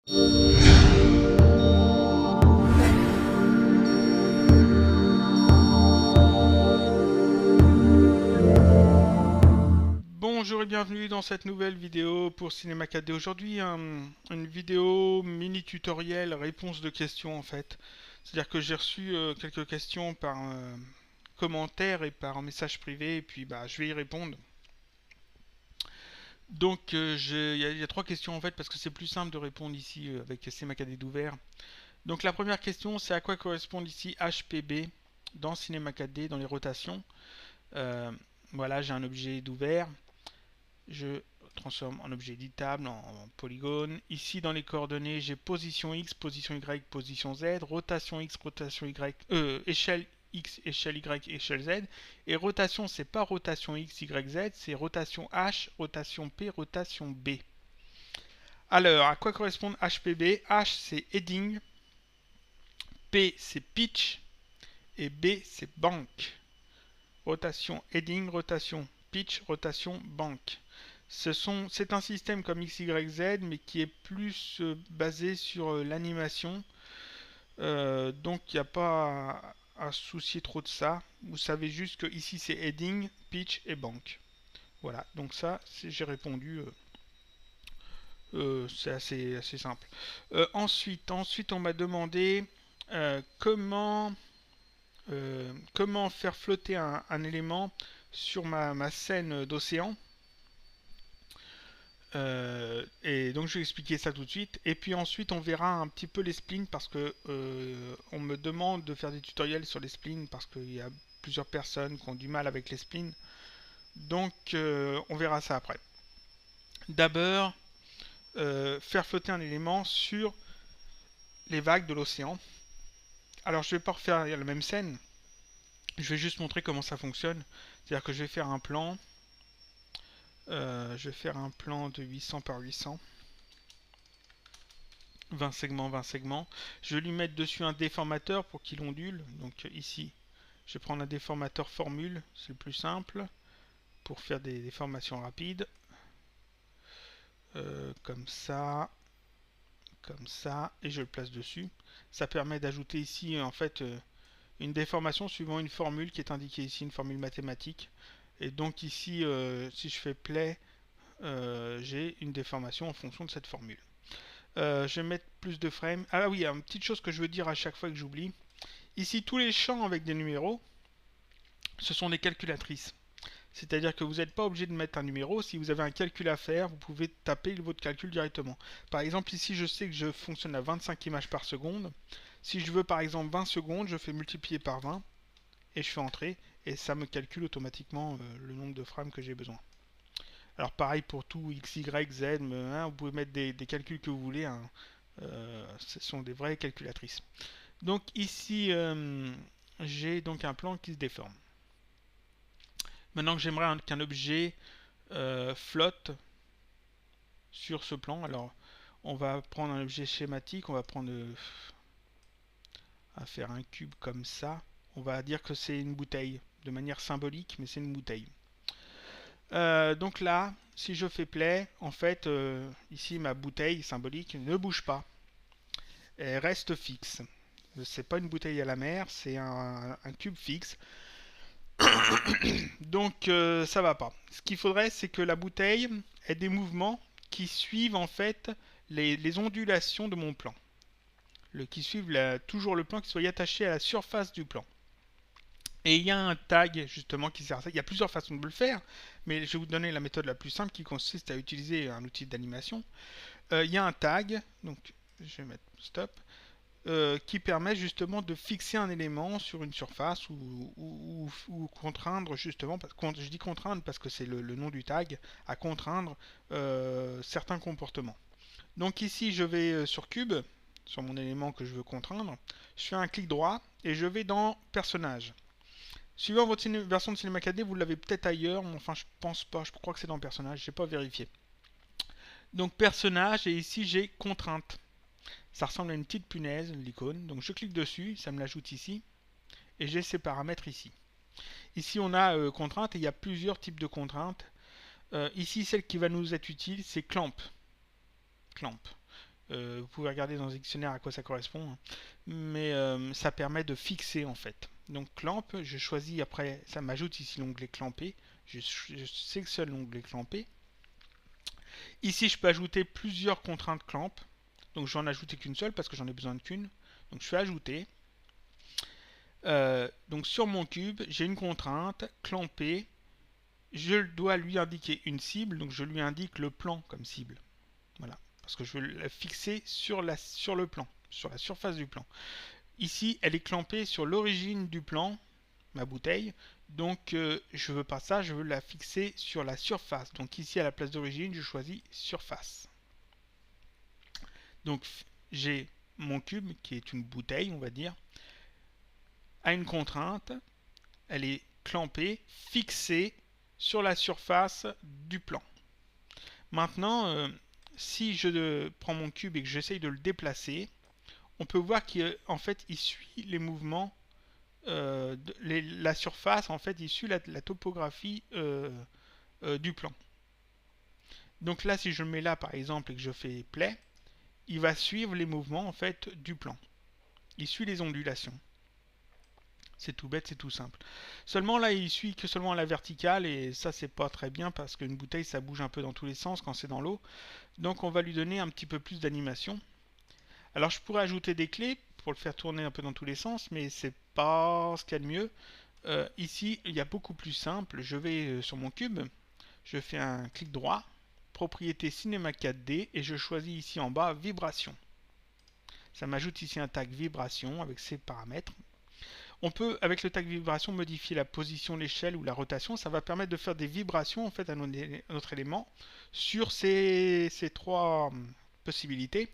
Bonjour et bienvenue dans cette nouvelle vidéo pour Cinéma 4D. Aujourd'hui, une vidéo mini tutoriel réponse de questions en fait. C'est-à-dire que j'ai reçu quelques questions par commentaire et par un message privé et puis je vais y répondre. Donc il y a trois questions en fait parce que c'est plus simple de répondre ici avec Cinéma 4D d'ouvert. Donc la première question c'est à quoi correspond ici HPB dans Cinéma 4D dans les rotations. Euh, voilà, j'ai un objet d'ouvert. Je transforme en objet éditable, en polygone. Ici, dans les coordonnées, j'ai position X, position Y, position Z, rotation X, rotation Y, échelle X, échelle Y, échelle Z. Et rotation, c'est pas rotation X, Y, Z, c'est rotation H, rotation P, rotation B. Alors, à quoi correspond HPB? H, c'est heading, P, c'est pitch, et B, c'est bank. Rotation heading, rotation pitch, rotation bank. C'est un système comme XYZ, mais qui est plus basé sur l'animation. Donc il n'y a pas à se soucier trop de ça. Vous savez juste que ici c'est heading, pitch et bank. Voilà, donc ça j'ai répondu. C'est assez simple. Ensuite on m'a demandé comment faire flotter un élément sur ma scène d'océan. Et donc je vais expliquer ça tout de suite. Et puis ensuite on verra un petit peu les splines parce que on me demande de faire des tutoriels sur les splines parce qu'il y a plusieurs personnes qui ont du mal avec les splines. Donc on verra ça après. D'abord, faire flotter un élément sur les vagues de l'océan. Alors je vais pas refaire la même scène. Je vais juste montrer comment ça fonctionne. C'est-à-dire que je vais faire un plan. Je vais faire un plan de 800 par 800. 20 segments, 20 segments. Je vais lui mettre dessus un déformateur pour qu'il ondule. Donc ici, je vais prendre un déformateur formule, c'est le plus simple, pour faire des déformations rapides. Comme ça, et je le place dessus. Ça permet d'ajouter ici en fait une déformation suivant une formule qui est indiquée ici, une formule mathématique. Et donc ici, si je fais play, j'ai une déformation en fonction de cette formule. Je vais mettre plus de frames. Ah oui, une petite chose que je veux dire à chaque fois que j'oublie. Ici, tous les champs avec des numéros, ce sont des calculatrices. C'est-à-dire que vous n'êtes pas obligé de mettre un numéro. Si vous avez un calcul à faire, vous pouvez taper votre calcul directement. Par exemple, ici, je sais que je fonctionne à 25 images par seconde. Si je veux par exemple 20 secondes, je fais multiplier par 20 et je fais entrer. Et ça me calcule automatiquement le nombre de frames que j'ai besoin. Alors pareil pour tout X, Y, Z, hein, vous pouvez mettre des calculs que vous voulez. Hein. Ce sont des vraies calculatrices. Donc ici, j'ai donc un plan qui se déforme. Maintenant que j'aimerais qu'un objet flotte sur ce plan, alors on va prendre un objet schématique, on va prendre à faire un cube comme ça. On va dire que c'est une bouteille, de manière symbolique, mais c'est une bouteille. Donc là, si je fais play, en fait, ici ma bouteille symbolique ne bouge pas. Elle reste fixe. C'est pas une bouteille à la mer, c'est un cube fixe. Donc ça va pas. Ce qu'il faudrait, c'est que la bouteille ait des mouvements qui suivent en fait les ondulations de mon plan. Qui suivent toujours le plan qui soit attaché à la surface du plan. Et il y a un tag justement qui sert à ça. Il y a plusieurs façons de le faire, mais je vais vous donner la méthode la plus simple qui consiste à utiliser un outil d'animation. Il y a un tag, donc je vais mettre stop, qui permet justement de fixer un élément sur une surface ou contraindre justement, je dis contraindre parce que c'est le nom du tag, à contraindre certains comportements. Donc ici je vais sur cube, sur mon élément que je veux contraindre, je fais un clic droit et je vais dans personnage. Suivant votre version de Cinema 4D, vous l'avez peut-être ailleurs, mais enfin je pense pas, je crois que c'est dans personnage, j'ai pas vérifié. Donc personnage, et ici j'ai contrainte. Ça ressemble à une petite punaise, l'icône. Donc je clique dessus, ça me l'ajoute ici. Et j'ai ces paramètres ici. Ici on a contrainte et il y a plusieurs types de contraintes. Ici celle qui va nous être utile, c'est clamp. Clamp. Vous pouvez regarder dans le dictionnaire à quoi ça correspond, hein. Mais ça permet de fixer en fait. Donc clamp, je choisis après, ça m'ajoute ici l'onglet clamper. Je sélectionne l'onglet clamper. Ici, je peux ajouter plusieurs contraintes clamp. Donc je vais en ajouter qu'une seule parce que j'en ai besoin qu'une. Donc je fais ajouter. Donc sur mon cube, j'ai une contrainte clamper. Je dois lui indiquer une cible, donc je lui indique le plan comme cible. Voilà, parce que je veux la fixer sur le plan, sur la surface du plan. Ici, elle est clampée sur l'origine du plan, ma bouteille. Donc je veux pas ça, je veux la fixer sur la surface. Donc ici, à la place d'origine, je choisis surface. Donc j'ai mon cube, qui est une bouteille, on va dire, a une contrainte. Elle est clampée, fixée sur la surface du plan. Maintenant, si je prends mon cube et que j'essaye de le déplacer, on peut voir qu'en fait, il suit les mouvements, la surface, en fait, il suit la topographie du plan. Donc là, si je le mets là, par exemple, et que je fais play, il va suivre les mouvements, en fait, du plan. Il suit les ondulations. C'est tout bête, c'est tout simple. Seulement là, il suit que seulement à la verticale et ça, c'est pas très bien parce qu'une bouteille, ça bouge un peu dans tous les sens quand c'est dans l'eau. Donc on va lui donner un petit peu plus d'animation. Alors je pourrais ajouter des clés pour le faire tourner un peu dans tous les sens, mais c'est pas ce qu'il y a de mieux. Ici, il y a beaucoup plus simple. Je vais sur mon cube, je fais un clic droit, propriété Cinema 4D et je choisis ici en bas vibration. Ça m'ajoute ici un tag vibration avec ses paramètres. On peut, avec le tag vibration, modifier la position, l'échelle ou la rotation. Ça va permettre de faire des vibrations en fait à notre élément sur ces trois possibilités.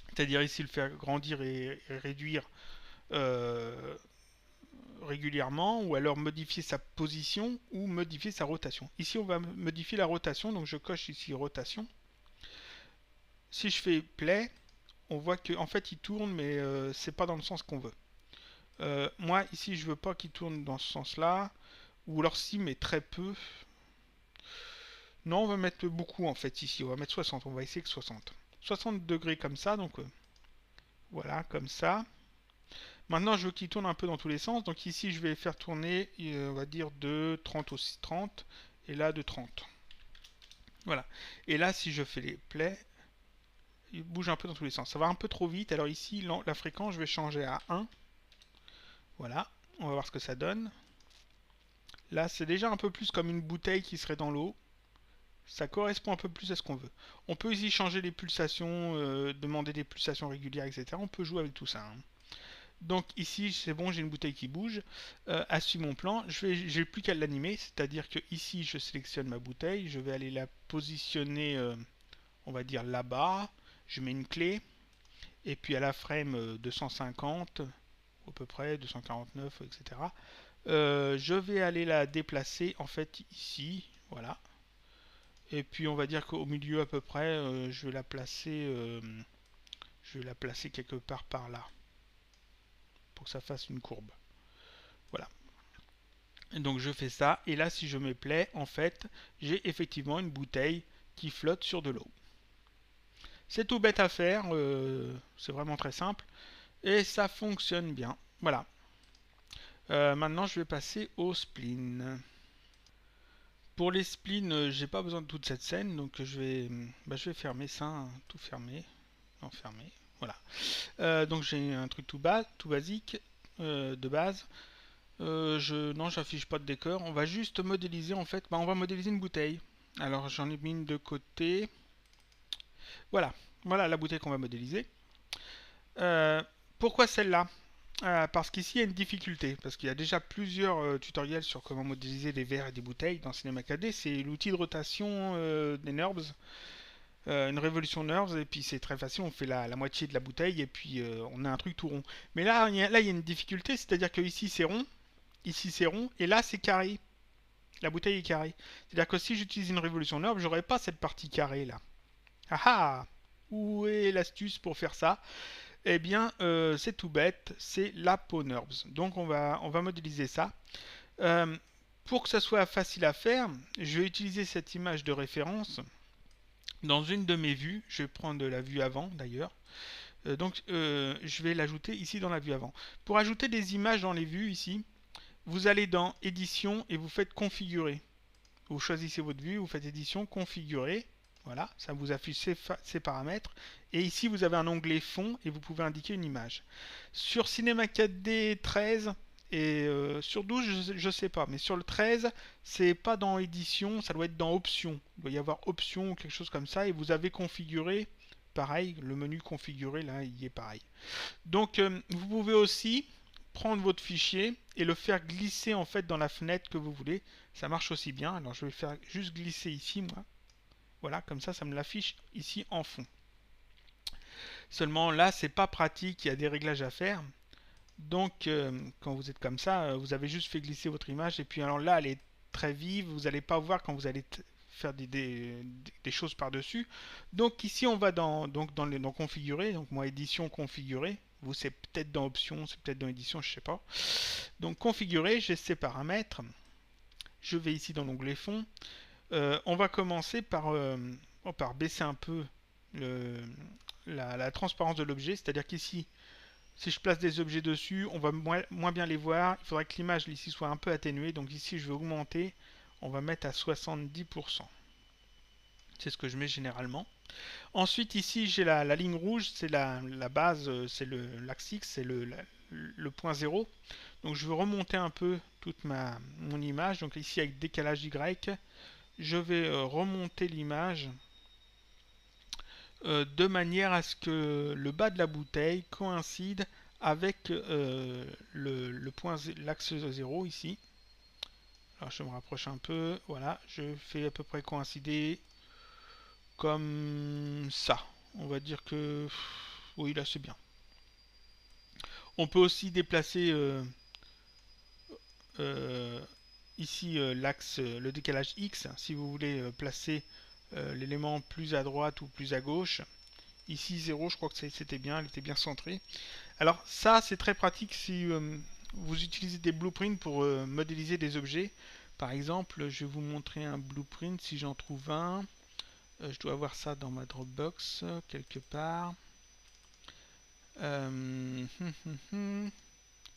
C'est-à-dire ici le faire grandir et réduire régulièrement, ou alors modifier sa position ou modifier sa rotation. Ici on va modifier la rotation, donc je coche ici rotation. Si je fais play, on voit qu'en fait il tourne, mais c'est pas dans le sens qu'on veut. Moi ici je veux pas qu'il tourne dans ce sens là, ou alors si, mais très peu. Non, on va mettre beaucoup en fait ici, on va mettre 60, on va essayer que 60 degrés comme ça, donc voilà, comme ça. Maintenant je veux qu'il tourne un peu dans tous les sens, donc ici je vais faire tourner, on va dire de 30 aussi 30, et là de 30. Voilà, et là si je fais les plays, il bouge un peu dans tous les sens. Ça va un peu trop vite, alors ici la fréquence je vais changer à 1. Voilà, on va voir ce que ça donne. Là, c'est déjà un peu plus comme une bouteille qui serait dans l'eau. Ça correspond un peu plus à ce qu'on veut. On peut ici changer les pulsations, demander des pulsations régulières, etc. On peut jouer avec tout ça, hein. Donc ici, c'est bon, j'ai une bouteille qui bouge. À suivre mon plan, j'ai plus qu'à l'animer. C'est-à-dire que ici, je sélectionne ma bouteille. Je vais aller la positionner, on va dire là-bas. Je mets une clé. Et puis à la frame 250, à peu près, 249, etc. Je vais aller la déplacer en fait ici, voilà. Et puis on va dire qu'au milieu à peu près, je vais la placer quelque part par là, pour que ça fasse une courbe. Voilà. Et donc je fais ça, et là si je me plais, en fait, j'ai effectivement une bouteille qui flotte sur de l'eau. C'est tout bête à faire, c'est vraiment très simple, et ça fonctionne bien. Voilà. Maintenant je vais passer au spleen. Pour les spleens, j'ai pas besoin de toute cette scène, donc je vais fermer ça, hein, tout fermer, non fermer, voilà. Donc j'ai un truc tout basique, de base. Non, j'affiche pas de décor, on va juste modéliser en fait, on va modéliser une bouteille. Alors j'en ai mis une de côté, voilà, voilà la bouteille qu'on va modéliser. Pourquoi celle-là? Parce qu'ici il y a une difficulté, parce qu'il y a déjà plusieurs tutoriels sur comment modéliser des verres et des bouteilles dans Cinema 4D. C'est l'outil de rotation des NURBS, une révolution NURBS, et puis c'est très facile, on fait la moitié de la bouteille et puis on a un truc tout rond. Mais là il y a une difficulté, c'est-à-dire que ici c'est rond, et là c'est carré. La bouteille est carrée. C'est-à-dire que si j'utilise une révolution NURBS, j'aurais pas cette partie carrée là. Ah ah! Où est l'astuce pour faire ça? Eh bien, c'est tout bête, c'est la peau NURBS. Donc on va modéliser ça. Pour que ça soit facile à faire, je vais utiliser cette image de référence dans une de mes vues, je vais prendre la vue avant d'ailleurs. Je vais l'ajouter ici dans la vue avant. Pour ajouter des images dans les vues ici, vous allez dans édition et vous faites configurer. Vous choisissez votre vue, vous faites édition, configurer. Voilà, ça vous affiche ces paramètres. Et ici, vous avez un onglet fond et vous pouvez indiquer une image. Sur Cinema 4D 13 et sur 12, je ne sais pas. Mais sur le 13, c'est pas dans édition, ça doit être dans options. Il doit y avoir options ou quelque chose comme ça. Et vous avez configuré, pareil, le menu configurer, là, il est pareil. Donc, vous pouvez aussi prendre votre fichier et le faire glisser en fait dans la fenêtre que vous voulez. Ça marche aussi bien. Alors je vais faire juste glisser ici moi. Voilà, comme ça me l'affiche ici en fond. Seulement là, c'est pas pratique, il y a des réglages à faire. Donc quand vous êtes comme ça, vous avez juste fait glisser votre image et puis alors là, elle est très vive, vous n'allez pas voir quand vous allez faire des choses par-dessus. Donc ici, on va dans configurer, donc moi édition configurer. Vous, c'est peut-être dans options, c'est peut-être dans édition, je sais pas. Donc configurer, j'ai ces paramètres. Je vais ici dans l'onglet fond. On va commencer par baisser un peu la transparence de l'objet. C'est-à-dire qu'ici, si je place des objets dessus, on va moins bien les voir. Il faudrait que l'image ici soit un peu atténuée. Donc ici, je vais augmenter. On va mettre à 70%. C'est ce que je mets généralement. Ensuite, ici, j'ai la ligne rouge. C'est la base, c'est l'axe X, c'est le point 0. Donc je vais remonter un peu toute mon image. Donc ici, avec décalage Y, je vais remonter l'image de manière à ce que le bas de la bouteille coïncide avec l'axe 0 ici. Alors je me rapproche un peu, voilà, je fais à peu près coïncider comme ça. On va dire que oui, là c'est bien. On peut aussi déplacer ici l'axe, le décalage X, si vous voulez placer l'élément plus à droite ou plus à gauche. Ici 0, je crois que c'était bien, il était bien centré. Alors ça, c'est très pratique si vous utilisez des blueprints pour modéliser des objets. Par exemple, je vais vous montrer un blueprint si j'en trouve un. Je dois avoir ça dans ma Dropbox quelque part.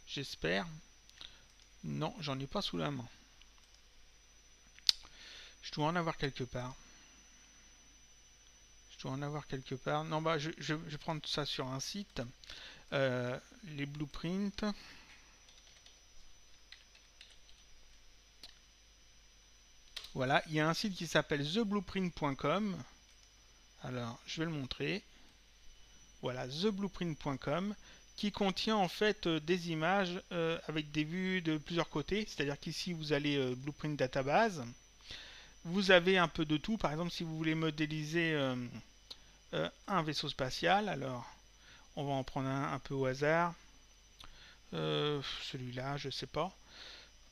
J'espère. Non, j'en ai pas sous la main. Je dois en avoir quelque part. Je dois en avoir quelque part. Non, bah, je vais prendre ça sur un site. Les blueprints. Voilà, il y a un site qui s'appelle theblueprint.com. Alors, je vais le montrer. Voilà, theblueprint.com qui contient en fait des images avec des vues de plusieurs côtés. C'est-à-dire qu'ici, vous allez Blueprint Database. Vous avez un peu de tout. Par exemple, si vous voulez modéliser un vaisseau spatial, alors on va en prendre un peu au hasard. Celui-là, je sais pas.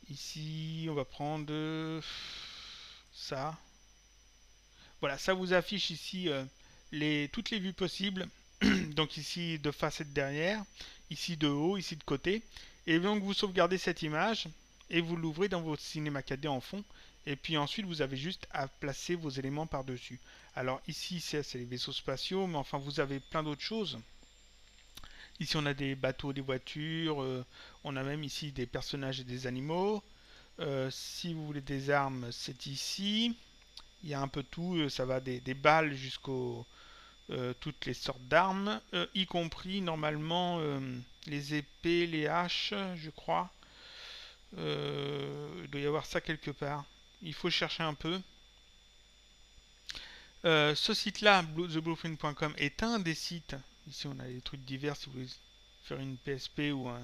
Ici, on va prendre ça. Voilà, ça vous affiche ici toutes les vues possibles. Donc ici de face et de derrière, ici de haut, ici de côté. Et donc vous sauvegardez cette image et vous l'ouvrez dans votre Cinema 4D en fond. Et puis ensuite vous avez juste à placer vos éléments par-dessus. Alors ici c'est les vaisseaux spatiaux, mais enfin vous avez plein d'autres choses. Ici on a des bateaux, des voitures, on a même ici des personnages et des animaux. Si vous voulez des armes, c'est ici. Il y a un peu tout, ça va des balles jusqu'aux toutes les sortes d'armes, y compris normalement les épées, les haches, je crois. Il doit y avoir ça quelque part. Il faut chercher un peu. Ce site-là, theblueprint.com, est un des sites. Ici, on a des trucs divers si vous voulez faire une PSP ou un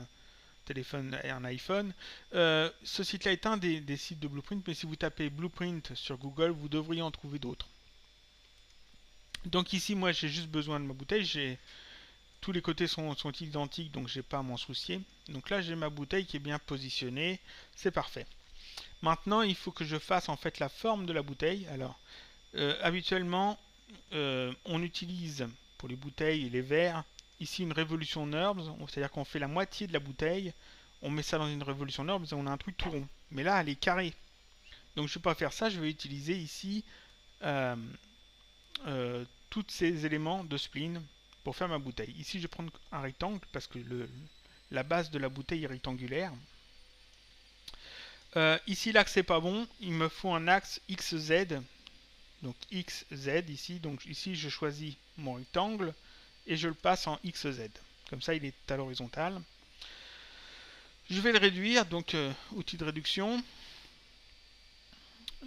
téléphone et un iPhone. Ce site-là est un des sites de Blueprint, mais si vous tapez Blueprint sur Google, vous devriez en trouver d'autres. Donc ici, moi, j'ai juste besoin de ma bouteille. Tous les côtés sont identiques, donc j'ai pas à m'en soucier. Donc là, j'ai ma bouteille qui est bien positionnée. C'est parfait. Maintenant, il faut que je fasse en fait la forme de la bouteille. Alors, habituellement, on utilise pour les bouteilles et les verres ici une Revolution NURBS, c'est-à-dire qu'on fait la moitié de la bouteille, on met ça dans une Revolution NURBS et on a un truc tout rond. Mais là, elle est carrée. Donc je ne vais pas faire ça, je vais utiliser ici tous ces éléments de spleen pour faire ma bouteille. Ici, je vais prendre un rectangle parce que la base de la bouteille est rectangulaire. Ici, l'axe n'est pas bon. Il me faut un axe XZ. Donc XZ ici. Donc ici, je choisis mon rectangle et je le passe en XZ. Comme ça, il est à l'horizontale. Je vais le réduire. Donc, outil de réduction.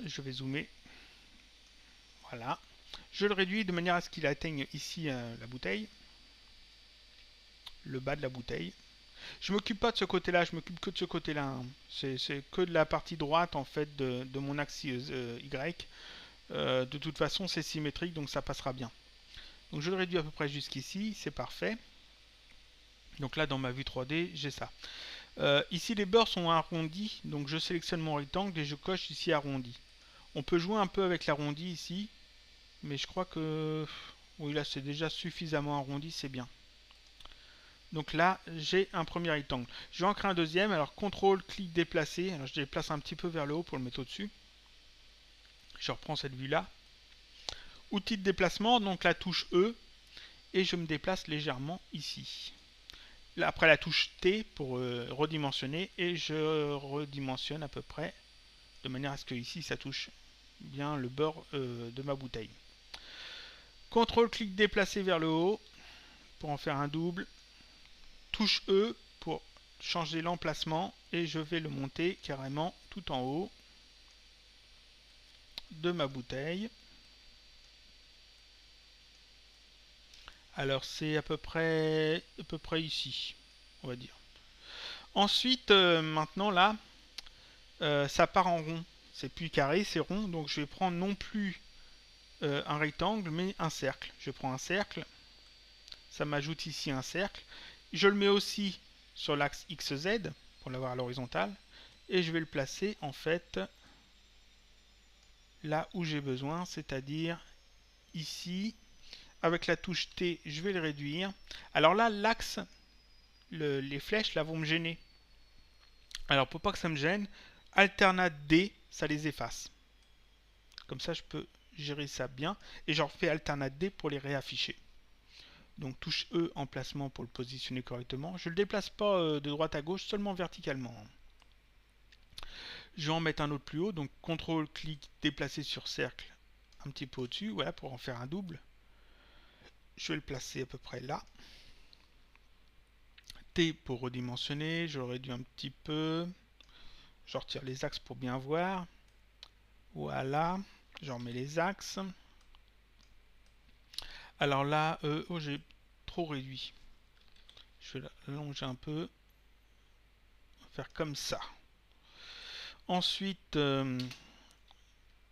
Je vais zoomer. Voilà. Je le réduis de manière à ce qu'il atteigne ici la bouteille. Le bas de la bouteille. Je m'occupe pas de ce côté-là, je m'occupe que de ce côté-là. Hein. C'est que de la partie droite en fait de mon axe Y. De toute façon, c'est symétrique, donc ça passera bien. Donc je le réduis à peu près jusqu'ici, c'est parfait. Donc là, dans ma vue 3D, j'ai ça. Ici, les bords sont arrondis, donc je sélectionne mon rectangle et je coche ici arrondi. On peut jouer un peu avec l'arrondi ici, mais je crois que oui, là c'est déjà suffisamment arrondi, c'est bien. Donc là, j'ai un premier rectangle. Je vais en créer un deuxième. Alors, CTRL, clic, déplacer. Alors, je déplace un petit peu vers le haut pour le mettre au-dessus. Je reprends cette vue-là. Outil de déplacement, donc la touche E. Et je me déplace légèrement ici. Là, après la touche T pour redimensionner. Et je redimensionne à peu près de manière à ce que ici, ça touche bien le bord de ma bouteille. CTRL, clic, déplacer vers le haut pour en faire un double. Touche E pour changer l'emplacement et je vais le monter carrément tout en haut de ma bouteille. Alors c'est à peu près ici, on va dire. Ensuite, maintenant là, ça part en rond. C'est plus carré, c'est rond. Donc je vais prendre non plus un rectangle, mais un cercle. Je prends un cercle. Ça m'ajoute ici un cercle. Je le mets aussi sur l'axe XZ pour l'avoir à l'horizontale. Et je vais le placer en fait là où j'ai besoin, c'est-à-dire ici. Avec la touche T, je vais le réduire. Alors là, l'axe, les flèches là vont me gêner. Alors pour pas que ça me gêne, alternat D, ça les efface. Comme ça, je peux gérer ça bien. Et j'en refais alternat D pour les réafficher. Donc touche E, emplacement pour le positionner correctement. Je ne le déplace pas de droite à gauche, seulement verticalement. Je vais en mettre un autre plus haut. Donc CTRL, clic, déplacer sur cercle un petit peu au-dessus. Voilà, pour en faire un double. Je vais le placer à peu près là. T pour redimensionner, je le réduis un petit peu. Je retire les axes pour bien voir. Voilà, j'en remets les axes. Alors là, oh, j'ai trop réduit. Je vais l'allonger un peu. Faire comme ça. Ensuite,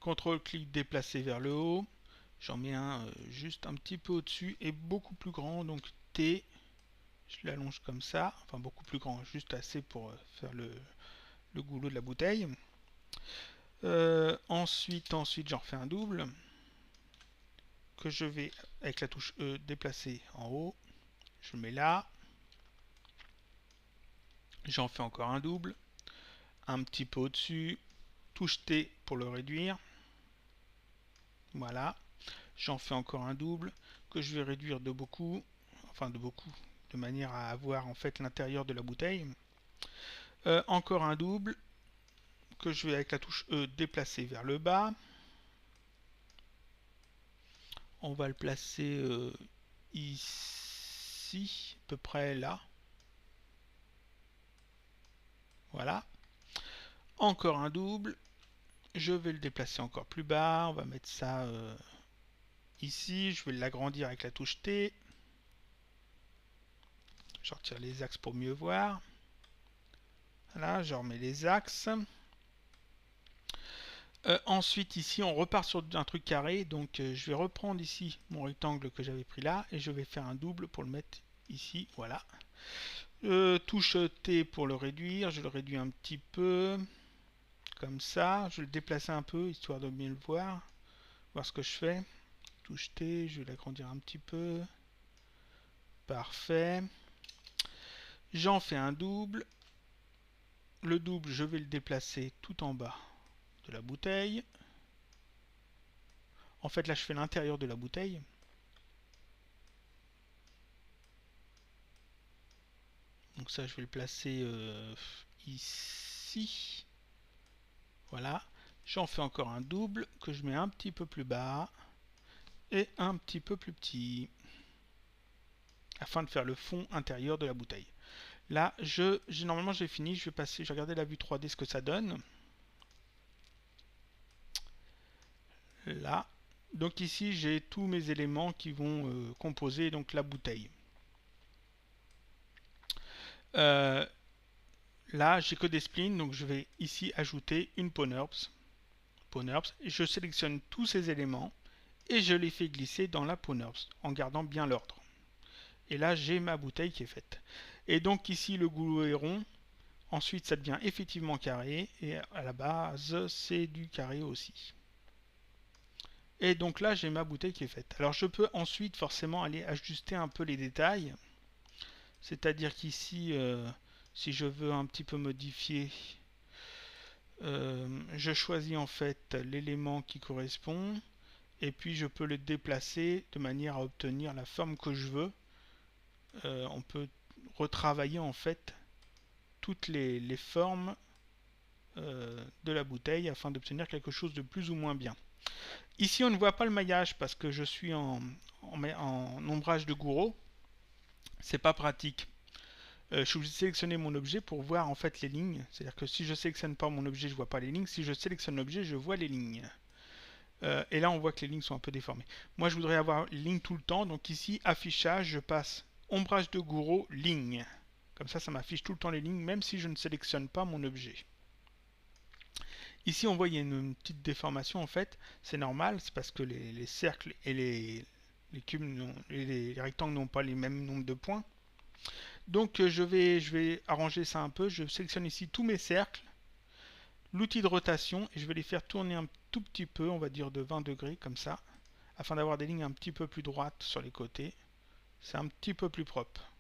CTRL clic déplacer vers le haut. J'en mets un juste un petit peu au-dessus et beaucoup plus grand. Donc T, je l'allonge comme ça. Enfin beaucoup plus grand, juste assez pour faire le goulot de la bouteille. Ensuite, j'en refais un double que je vais, avec la touche E, déplacer en haut. Je le mets là. J'en fais encore un double. Un petit peu au-dessus. Touche T pour le réduire. Voilà. J'en fais encore un double que je vais réduire de beaucoup. Enfin, de beaucoup. De manière à avoir en fait l'intérieur de la bouteille. Encore un double que je vais, avec la touche E, déplacer vers le bas. On va le placer ici, à peu près là. Voilà. Encore un double. Je vais le déplacer encore plus bas. On va mettre ça ici. Je vais l'agrandir avec la touche T. Je retire les axes pour mieux voir. Voilà, je remets les axes. Ensuite, ici, on repart sur un truc carré. Donc, je vais reprendre ici mon rectangle que j'avais pris là. Et je vais faire un double pour le mettre ici. Voilà. Touche T pour le réduire. Je le réduis un petit peu. Comme ça. Je vais le déplacer un peu, histoire de bien le voir. Voir ce que je fais. Touche T. Je vais l'agrandir un petit peu. Parfait. J'en fais un double. Le double, je vais le déplacer tout en bas de la bouteille. En fait là je fais l'intérieur de la bouteille. Donc ça je vais le placer ici. Voilà. J'en fais encore un double que je mets un petit peu plus bas et un petit peu plus petit afin de faire le fond intérieur de la bouteille. Là, normalement j'ai fini, je vais regarder la vue 3D ce que ça donne. Là. Donc ici j'ai tous mes éléments qui vont composer donc la bouteille. Là j'ai que des splines, donc je vais ici ajouter une PwnHerbs. Et je sélectionne tous ces éléments et je les fais glisser dans la PwnHerbs en gardant bien l'ordre. Et là j'ai ma bouteille qui est faite. Et donc ici le goulot est rond. Ensuite ça devient effectivement carré et à la base c'est du carré aussi. Et donc là j'ai ma bouteille qui est faite. Alors je peux ensuite forcément aller ajuster un peu les détails. C'est-à-dire qu'ici si je veux un petit peu modifier, je choisis en fait l'élément qui correspond et puis je peux le déplacer de manière à obtenir la forme que je veux. On peut retravailler en fait toutes les formes de la bouteille afin d'obtenir quelque chose de plus ou moins bien. Ici on ne voit pas le maillage parce que je suis en ombrage de Gouraud. C'est pas pratique. Je suis obligé de sélectionner mon objet pour voir en fait les lignes. C'est-à-dire que si je sélectionne pas mon objet, je vois pas les lignes. Si je sélectionne l'objet, je vois les lignes. Et là on voit que les lignes sont un peu déformées. Moi je voudrais avoir les lignes tout le temps. Donc ici affichage, je passe ombrage de Gouraud, ligne. Comme ça m'affiche tout le temps les lignes, même si je ne sélectionne pas mon objet. Ici, on voit il y a une petite déformation en fait. C'est normal, c'est parce que les cercles et les cubes et les rectangles n'ont pas les mêmes nombres de points. Donc je vais arranger ça un peu. Je sélectionne ici tous mes cercles, l'outil de rotation, et je vais les faire tourner un tout petit peu, on va dire de 20 degrés comme ça, afin d'avoir des lignes un petit peu plus droites sur les côtés. C'est un petit peu plus propre.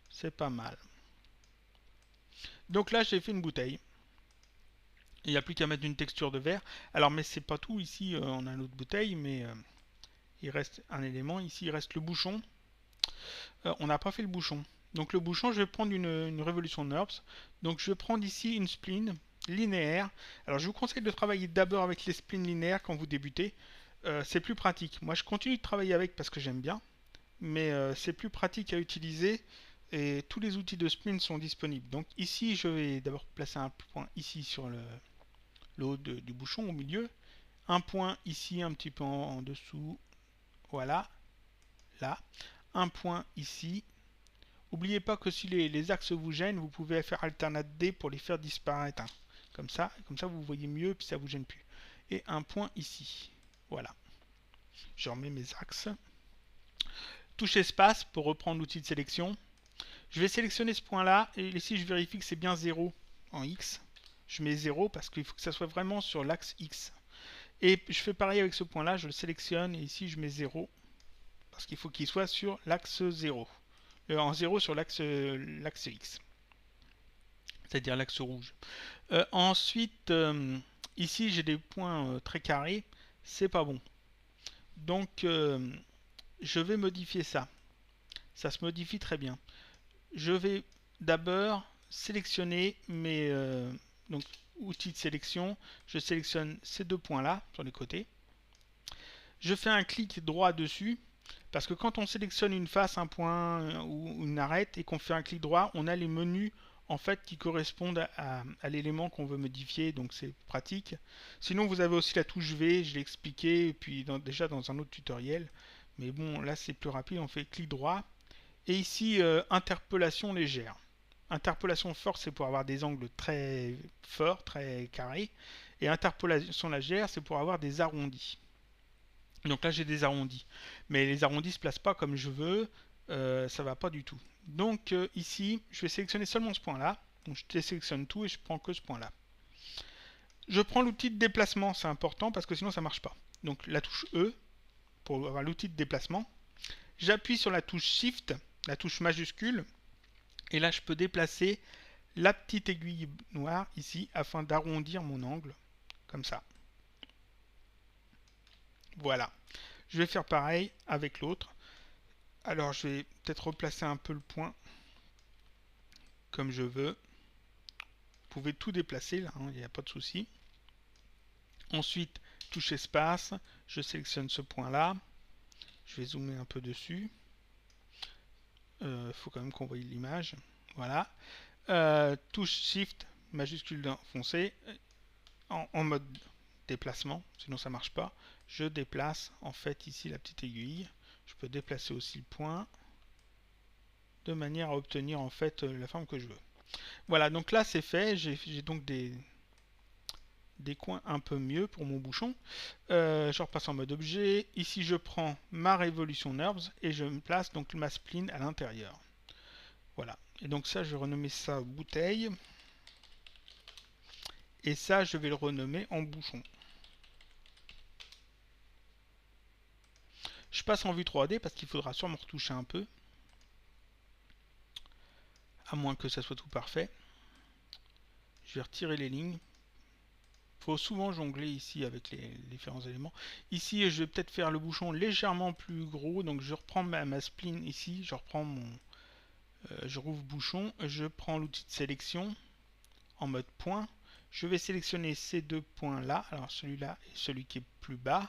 C'est pas mal. Donc là, j'ai fait une bouteille. Il n'y a plus qu'à mettre une texture de verre. Alors, mais c'est pas tout. Ici, on a une autre bouteille, mais il reste un élément. Ici, il reste le bouchon. On n'a pas fait le bouchon. Donc, le bouchon, je vais prendre une révolution NURBS. Donc, je vais prendre ici une spline linéaire. Alors, je vous conseille de travailler d'abord avec les splines linéaires quand vous débutez. C'est plus pratique. Moi, je continue de travailler avec parce que j'aime bien. Mais c'est plus pratique à utiliser. Et tous les outils de spline sont disponibles. Donc, ici, je vais d'abord placer un point ici sur le haut du bouchon au milieu, un point ici un petit peu en dessous, voilà, là, un point ici. N'oubliez pas que si les axes vous gênent, vous pouvez faire alternate D pour les faire disparaître, hein. Comme ça vous voyez mieux, puis ça vous gêne plus. Et un point ici, voilà. Je remets mes axes. Touche espace pour reprendre l'outil de sélection. Je vais sélectionner ce point là, et ici je vérifie que c'est bien 0 en X. Je mets 0 parce qu'il faut que ça soit vraiment sur l'axe X. Et je fais pareil avec ce point là, je le sélectionne et ici je mets 0 parce qu'il faut qu'il soit sur l'axe 0. En 0 sur l'axe X, c'est-à-dire l'axe rouge. Ensuite, ici j'ai des points très carrés, c'est pas bon. Donc je vais modifier ça. Ça se modifie très bien. Je vais d'abord sélectionner mes donc outils de sélection. Je sélectionne ces deux points là sur les côtés. Je fais un clic droit dessus parce que quand on sélectionne une face, un point ou une arête et qu'on fait un clic droit, on a les menus en fait qui correspondent à l'élément qu'on veut modifier, donc c'est pratique. Sinon vous avez aussi la touche V, je l'ai expliqué et puis déjà dans un autre tutoriel, mais bon là c'est plus rapide, on fait clic droit et ici interpolation légère. Interpolation forte c'est pour avoir des angles très forts, très carrés, et interpolation légère c'est pour avoir des arrondis. Donc là j'ai des arrondis, mais les arrondis se placent pas comme je veux, ça va pas du tout. Donc ici je vais sélectionner seulement ce point là, donc je désélectionne tout et je prends que ce point là. Je prends l'outil de déplacement, c'est important parce que sinon ça marche pas. Donc la touche E pour avoir l'outil de déplacement, j'appuie sur la touche Shift, la touche majuscule, et là je peux déplacer la petite aiguille noire ici afin d'arrondir mon angle, comme ça. Voilà. Je vais faire pareil avec l'autre. Alors je vais peut-être replacer un peu le point comme je veux. Vous pouvez tout déplacer là, il n'y a pas de souci. Ensuite, touche espace, je sélectionne ce point là. Je vais zoomer un peu dessus. Faut quand même qu'on voie l'image. Voilà. Touche Shift majuscule foncé en mode déplacement, sinon ça marche pas. Je déplace en fait ici la petite aiguille. Je peux déplacer aussi le point de manière à obtenir en fait la forme que je veux. Voilà, donc là c'est fait. J'ai donc des coins un peu mieux pour mon bouchon. Je repasse en mode objet. Ici je prends ma Revolution NURBS et je me place donc ma spline à l'intérieur. Voilà. Et donc ça, je vais renommer ça bouteille. Et ça, je vais le renommer en bouchon. Je passe en vue 3D parce qu'il faudra sûrement retoucher un peu. À moins que ça soit tout parfait. Je vais retirer les lignes. Il faut souvent jongler ici avec les différents éléments. Ici, je vais peut-être faire le bouchon légèrement plus gros. Donc je reprends ma spline ici. Je reprends je rouvre bouchon. Je prends l'outil de sélection en mode point. Je vais sélectionner ces deux points là. Alors celui-là et celui qui est plus bas.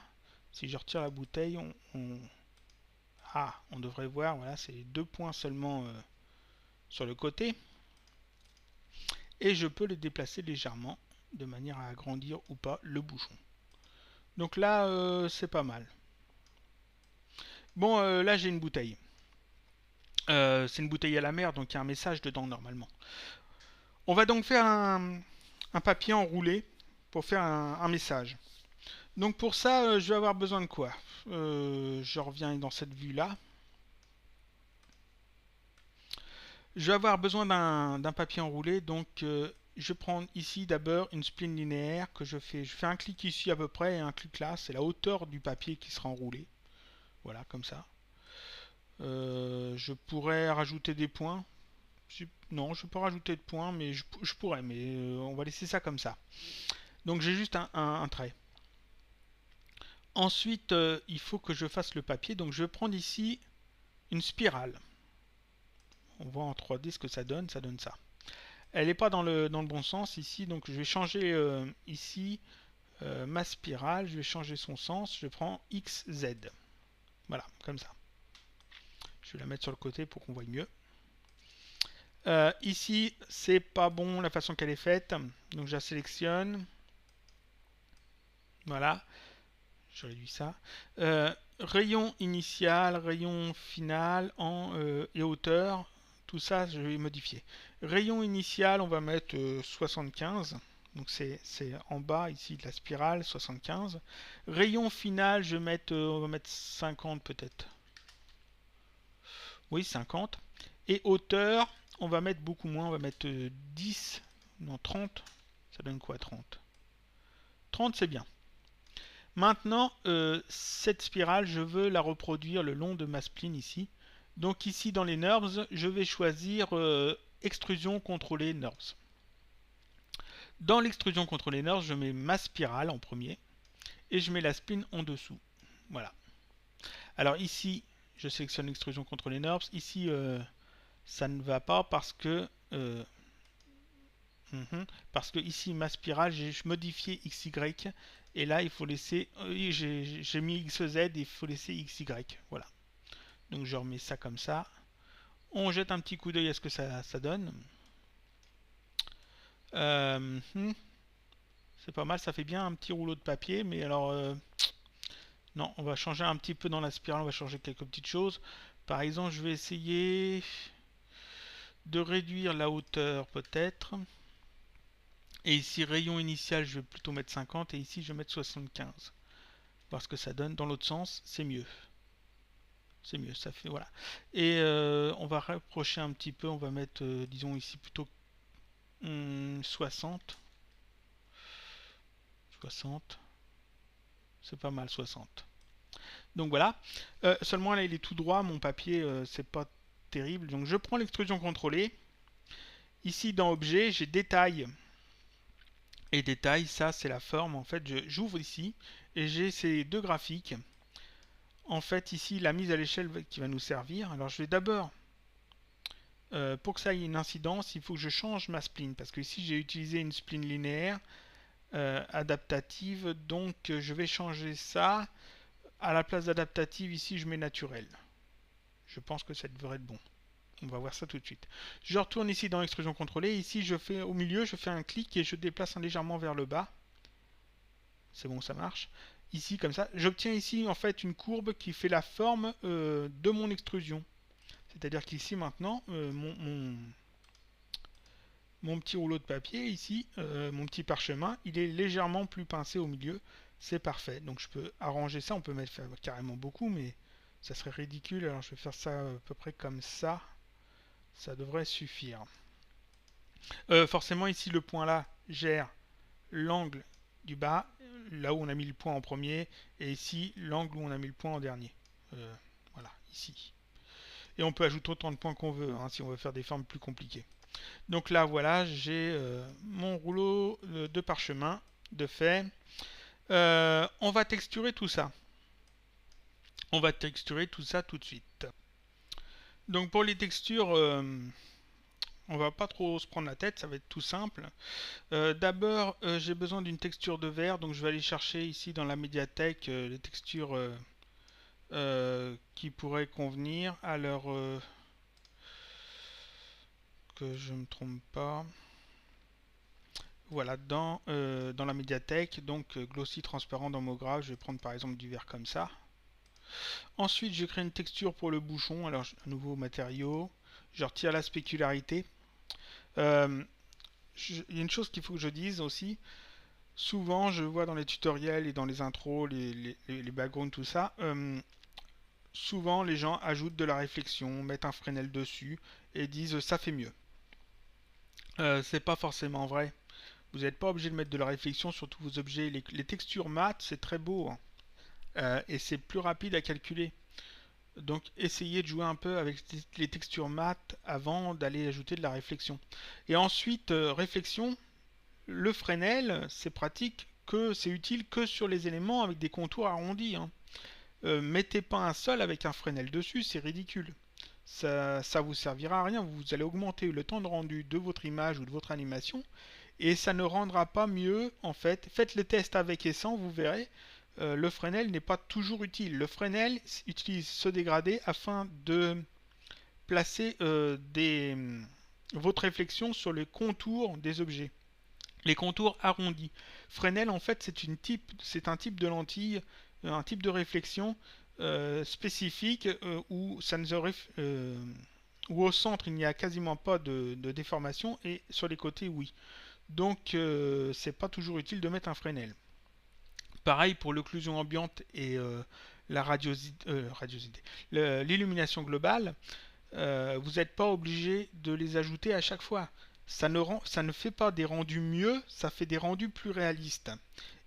Si je retire la bouteille, on devrait voir, voilà, c'est deux points seulement sur le côté. Et je peux les déplacer légèrement de manière à agrandir ou pas le bouchon. Donc là, c'est pas mal. Bon, là j'ai une bouteille. C'est une bouteille à la mer, donc il y a un message dedans normalement. On va donc faire un papier enroulé pour faire un message. Donc pour ça, je vais avoir besoin de quoi? Je reviens dans cette vue-là. Je vais avoir besoin d'un papier enroulé, donc je prends ici d'abord une spline linéaire que je fais un clic ici à peu près et un clic là, c'est la hauteur du papier qui sera enroulé. Voilà, comme ça. Je pourrais rajouter des points. Non, je peux rajouter de points, mais je pourrais, mais on va laisser ça comme ça. Donc j'ai juste un trait. Ensuite, il faut que je fasse le papier, donc je vais prendre ici une spirale. On voit en 3D ce que ça donne ça. Elle n'est pas dans le bon sens ici, donc je vais changer ici ma spirale, je vais changer son sens, je prends XZ. Voilà, comme ça. Je vais la mettre sur le côté pour qu'on voie mieux. Ici, c'est pas bon la façon qu'elle est faite, donc je la sélectionne. Voilà, je réduis ça. Rayon initial, rayon final et hauteur. Tout ça, je vais modifier. Rayon initial, on va mettre 75. Donc c'est en bas ici de la spirale, 75. Rayon final, on va mettre 50 peut-être. Oui, 50. Et hauteur, on va mettre beaucoup moins, on va mettre 10, non 30. Ça donne quoi 30? 30 c'est bien. Maintenant, cette spirale, je veux la reproduire le long de ma spline ici. Donc ici dans les NURBS, je vais choisir extrusion contrôlée NURBS. Dans l'extrusion contrôlée NURBS, je mets ma spirale en premier et je mets la spline en dessous. Voilà. Alors ici, je sélectionne l'extrusion contrôlée NURBS. Ici, ça ne va pas parce que ici ma spirale, j'ai modifié XY et là il faut laisser, j'ai mis XZ et il faut laisser XY. Voilà. Donc je remets ça comme ça. On jette un petit coup d'œil à ce que ça donne. C'est pas mal, ça fait bien un petit rouleau de papier, mais alors non, on va changer un petit peu dans la spirale, on va changer quelques petites choses. Par exemple, je vais essayer de réduire la hauteur peut-être. Et ici, rayon initial, je vais plutôt mettre 50 et ici, je vais mettre 75. Voir ce que ça donne. Dans l'autre sens, c'est mieux. C'est mieux, ça fait, voilà. Et on va rapprocher un petit peu, on va mettre, disons ici plutôt 60. 60. C'est pas mal, 60. Donc voilà. Seulement là, il est tout droit, mon papier, c'est pas terrible. Donc je prends l'extrusion contrôlée. Ici, dans Objet, j'ai Détail. Et Détail, ça, c'est la forme. En fait, j'ouvre ici et j'ai ces deux graphiques. En fait, ici, la mise à l'échelle qui va nous servir. Alors, je vais d'abord, pour que ça ait une incidence, il faut que je change ma spline. Parce que ici, j'ai utilisé une spline linéaire adaptative. Donc, je vais changer ça. À la place d'adaptative, ici, je mets naturel. Je pense que ça devrait être bon. On va voir ça tout de suite. Je retourne ici dans extrusion contrôlée. Ici, je fais au milieu, je fais un clic et je déplace légèrement vers le bas. C'est bon, ça marche. Ici, comme ça, j'obtiens ici en fait une courbe qui fait la forme de mon extrusion. C'est-à-dire qu'ici maintenant, mon petit rouleau de papier, ici, mon petit parchemin, il est légèrement plus pincé au milieu. C'est parfait. Donc je peux arranger ça. On peut mettre carrément beaucoup, mais ça serait ridicule. Alors je vais faire ça à peu près comme ça. Ça devrait suffire. Forcément, ici, le point là gère l'angle du bas, là où on a mis le point en premier, et ici, l'angle où on a mis le point en dernier. Voilà, ici. Et on peut ajouter autant de points qu'on veut, hein, si on veut faire des formes plus compliquées. Donc là, voilà, j'ai mon rouleau de parchemin de fait. On va texturer tout ça. On va texturer tout ça tout de suite. Donc pour les textures, on va pas trop se prendre la tête, ça va être tout simple. D'abord, j'ai besoin d'une texture de verre, donc je vais aller chercher ici dans la médiathèque les textures qui pourraient convenir. Alors, que je ne me trompe pas. Voilà, dans la médiathèque, donc glossy transparent dans MoGraph, je vais prendre par exemple du verre comme ça. Ensuite, je crée une texture pour le bouchon. Alors, un nouveau matériau. Je retire la spécularité. Il y a une chose qu'il faut que je dise aussi. Souvent, je vois dans les tutoriels et dans les intros, les backgrounds, tout ça. Souvent, les gens ajoutent de la réflexion, mettent un Fresnel dessus et disent ça fait mieux. C'est pas forcément vrai. Vous n'êtes pas obligé de mettre de la réflexion sur tous vos objets. Les textures mat, c'est très beau. Hein. Et c'est plus rapide à calculer. Donc essayez de jouer un peu avec les textures mat avant d'aller ajouter de la réflexion. Et ensuite, réflexion, le Fresnel, c'est pratique que c'est utile que sur les éléments avec des contours arrondis. Hein. Mettez pas un sol avec un Fresnel dessus, c'est ridicule. Ça vous servira à rien. Vous allez augmenter le temps de rendu de votre image ou de votre animation et ça ne rendra pas mieux en fait. Faites le test avec et sans, vous verrez. Le Fresnel n'est pas toujours utile. Le Fresnel utilise ce dégradé afin de placer votre réflexion sur les contours des objets. Les contours arrondis. Fresnel en fait c'est un type de lentille, un type de réflexion spécifique où où au centre il n'y a quasiment pas de déformation et sur les côtés oui. Donc c'est pas toujours utile de mettre un Fresnel. Pareil pour l'occlusion ambiante et la l'illumination globale, vous n'êtes pas obligé de les ajouter à chaque fois. Ça ne fait pas des rendus mieux, ça fait des rendus plus réalistes.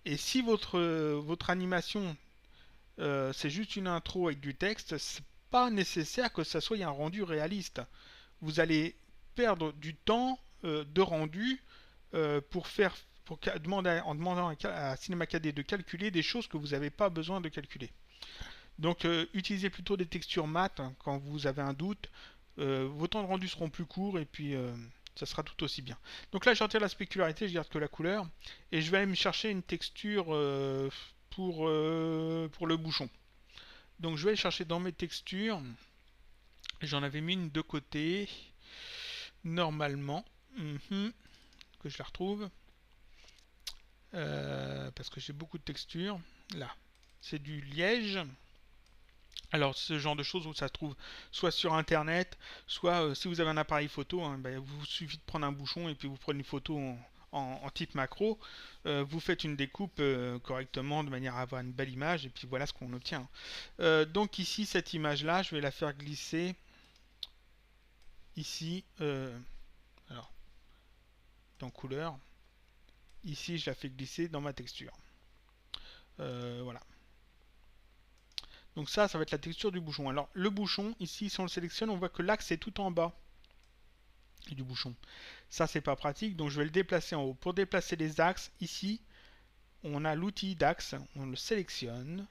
Et si votre animation c'est juste une intro avec du texte, c'est pas nécessaire que ça soit un rendu réaliste. Vous allez perdre du temps de rendu en demandant à Cinema 4D de calculer des choses que vous n'avez pas besoin de calculer. Donc utilisez plutôt des textures mat hein, quand vous avez un doute. Vos temps de rendu seront plus courts et puis ça sera tout aussi bien. Donc là je retire la spécularité, je garde que la couleur et je vais aller me chercher une texture pour le bouchon. Donc je vais aller chercher dans mes textures. J'en avais mis une de côté normalement. Que je la retrouve. Parce que j'ai beaucoup de textures. Là, c'est du liège. Alors, ce genre de choses où ça se trouve soit sur internet, soit si vous avez un appareil photo, hein, ben, vous suffit de prendre un bouchon et puis vous prenez une photo en type macro. Vous faites une découpe correctement de manière à avoir une belle image et puis voilà ce qu'on obtient. Donc, ici, cette image là, je vais la faire glisser ici. Alors, dans couleur. Ici, je la fais glisser dans ma texture. Voilà. Donc ça va être la texture du bouchon. Alors, le bouchon, ici, si on le sélectionne, on voit que l'axe est tout en bas du bouchon. Ça, c'est pas pratique, donc je vais le déplacer en haut. Pour déplacer les axes, ici, on a l'outil d'axe, on le sélectionne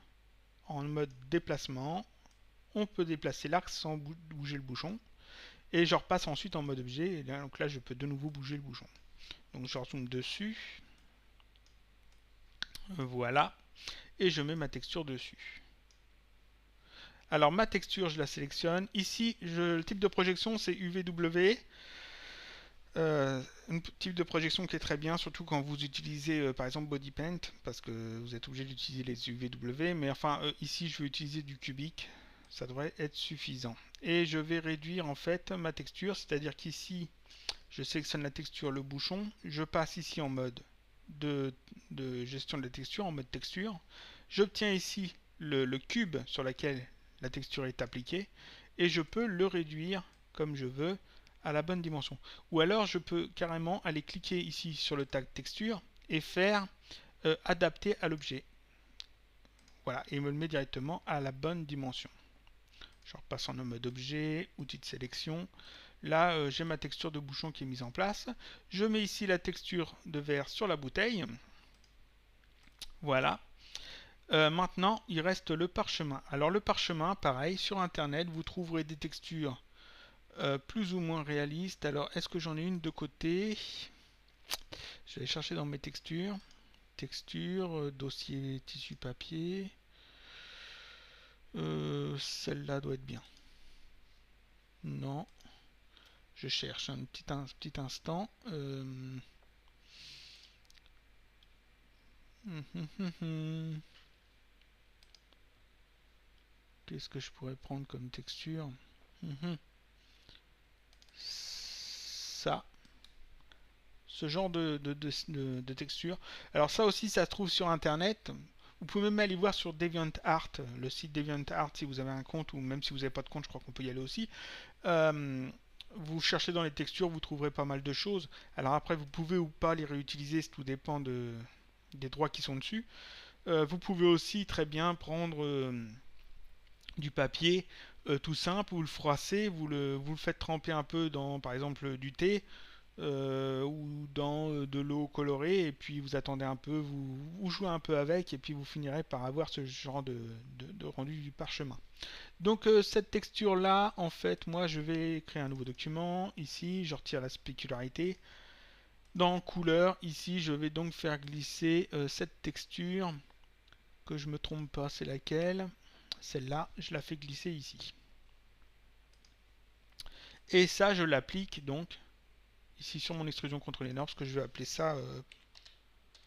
en mode déplacement. On peut déplacer l'axe sans bouger le bouchon. Et je repasse ensuite en mode objet. Et là, donc là, je peux de nouveau bouger le bouchon. Donc je rezoome dessus. Voilà. Et je mets ma texture dessus. Alors ma texture, je la sélectionne. Ici, le type de projection, c'est UVW. Un type de projection qui est très bien, surtout quand vous utilisez par exemple Body Paint, parce que vous êtes obligé d'utiliser les UVW. Mais enfin, ici, je vais utiliser du cubique. Ça devrait être suffisant. Et je vais réduire en fait ma texture, c'est-à-dire qu'ici, je sélectionne la texture, le bouchon. Je passe ici en mode de gestion de la texture, en mode texture. J'obtiens ici le cube sur lequel la texture est appliquée et je peux le réduire comme je veux à la bonne dimension. Ou alors je peux carrément aller cliquer ici sur le tag texture et faire adapter à l'objet. Voilà, et il me le met directement à la bonne dimension. Je repasse en mode objet, outil de sélection. Là, j'ai ma texture de bouchon qui est mise en place. Je mets ici la texture de verre sur la bouteille. Voilà. Maintenant, il reste le parchemin. Alors le parchemin, pareil, sur Internet, vous trouverez des textures plus ou moins réalistes. Alors, est-ce que j'en ai une de côté? Je vais aller chercher dans mes textures. Texture, dossier, tissu papier. Celle-là doit être bien. Non. Je cherche un petit instant. Qu'est-ce que je pourrais prendre comme texture? Ça. Ce genre de texture. Alors ça aussi, ça se trouve sur Internet. Vous pouvez même aller voir sur DeviantArt, le site DeviantArt si vous avez un compte, ou même si vous n'avez pas de compte, je crois qu'on peut y aller aussi. Vous cherchez dans les textures, vous trouverez pas mal de choses. Alors après, vous pouvez ou pas les réutiliser, tout dépend des droits qui sont dessus. Vous pouvez aussi très bien prendre du papier tout simple, vous le froissez, vous le faites tremper un peu dans, par exemple, du thé ou dans de l'eau colorée, et puis vous attendez un peu, vous jouez un peu avec, et puis vous finirez par avoir ce genre de rendu du parchemin. Donc cette texture là, en fait, moi je vais créer un nouveau document. Ici, je retire la spécularité. Dans couleur, ici, je vais donc faire glisser cette texture, que je me trompe pas, c'est laquelle? Celle-là, je la fais glisser ici. Et ça, je l'applique donc ici sur mon extrusion contrôlée nord, parce que je vais appeler ça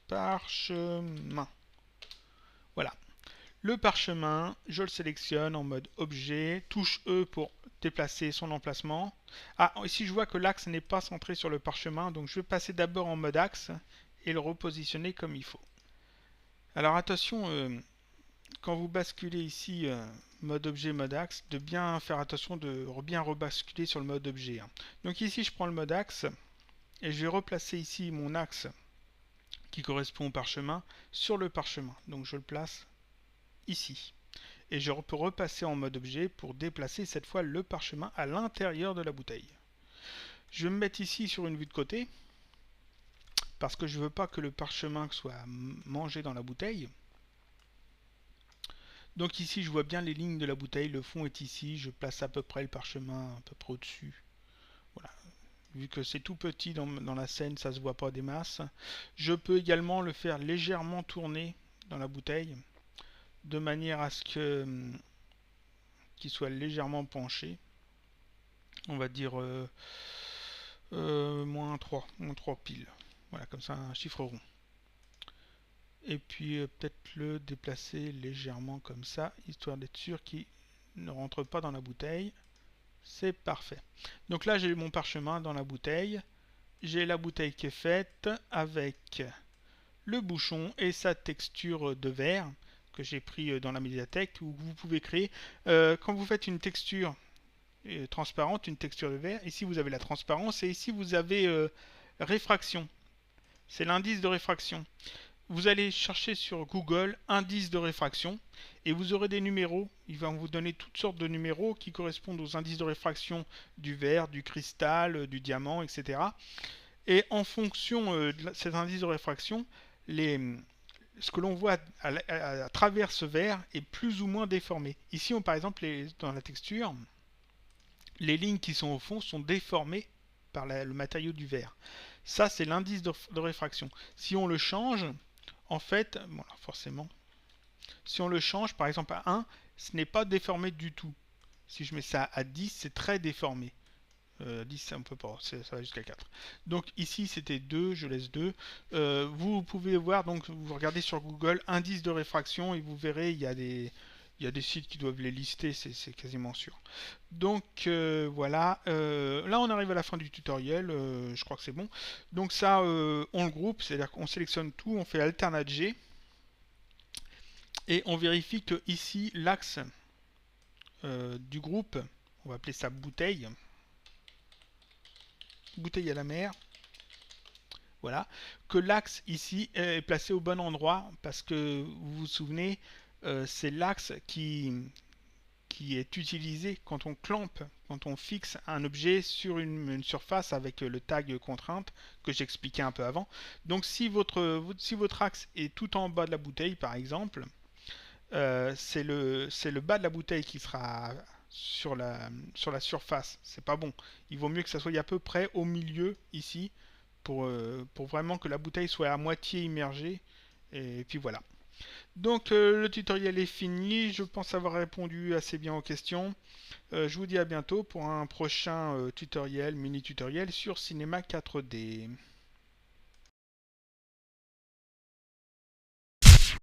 parchemin. Voilà. Le parchemin, je le sélectionne en mode objet, touche E pour déplacer son emplacement. Ah, ici je vois que l'axe n'est pas centré sur le parchemin, donc je vais passer d'abord en mode axe et le repositionner comme il faut. Alors attention, quand vous basculez ici mode objet, mode axe, de bien faire attention de bien rebasculer sur le mode objet. Donc ici je prends le mode axe et je vais replacer ici mon axe qui correspond au parchemin sur le parchemin. Donc je le place ici. Et je peux repasser en mode objet pour déplacer cette fois le parchemin à l'intérieur de la bouteille. Je vais me mettre ici sur une vue de côté parce que je ne veux pas que le parchemin soit mangé dans la bouteille. Donc ici je vois bien les lignes de la bouteille, le fond est ici, je place à peu près le parchemin à peu près au-dessus. Voilà. Vu que c'est tout petit dans la scène, ça ne se voit pas des masses. Je peux également le faire légèrement tourner dans la bouteille, de manière à ce que qu'il soit légèrement penché. On va dire moins 3 piles. Voilà, comme ça, un chiffre rond. Et puis peut-être le déplacer légèrement comme ça, histoire d'être sûr qu'il ne rentre pas dans la bouteille. C'est parfait. Donc là, j'ai mon parchemin dans la bouteille. J'ai la bouteille qui est faite avec le bouchon et sa texture de verre que j'ai pris dans la médiathèque, où vous pouvez créer. Quand vous faites une texture transparente, une texture de verre, ici vous avez la transparence et ici vous avez réfraction. C'est l'indice de réfraction. Vous allez chercher sur Google indice de réfraction et vous aurez des numéros. Il va vous donner toutes sortes de numéros qui correspondent aux indices de réfraction du verre, du cristal, du diamant, etc. Et en fonction de cet indice de réfraction, ce que l'on voit à travers ce verre est plus ou moins déformé. Ici, par exemple, dans la texture, les lignes qui sont au fond sont déformées par le matériau du verre. Ça, c'est l'indice de réfraction. Si on le change, en fait, voilà, forcément, si on le change, par exemple à 1, ce n'est pas déformé du tout. Si je mets ça à 10, c'est très déformé. 10, ça, on peut pas, ça va jusqu'à 4. Donc ici, c'était 2, je laisse 2. Vous pouvez voir, donc vous regardez sur Google, indice de réfraction, et vous verrez, il y a des sites qui doivent les lister, c'est quasiment sûr. Donc voilà, là on arrive à la fin du tutoriel, je crois que c'est bon. Donc ça, on le groupe, c'est-à-dire qu'on sélectionne tout, on fait Alternate G, et on vérifie que ici, l'axe du groupe, on va appeler ça bouteille, bouteille à la mer, voilà, que l'axe ici est placé au bon endroit, parce que vous vous souvenez, c'est l'axe qui est utilisé quand on clampe, quand on fixe un objet sur une surface avec le tag contrainte que j'expliquais un peu avant. Donc si votre axe est tout en bas de la bouteille par exemple, c'est le bas de la bouteille qui sera sur la surface. C'est pas bon. Il vaut mieux que ça soit à peu près au milieu ici pour vraiment que la bouteille soit à moitié immergée. Et puis voilà. Donc le tutoriel est fini. Je pense avoir répondu assez bien aux questions. Je vous dis à bientôt pour un prochain tutoriel, mini tutoriel sur Cinema 4D.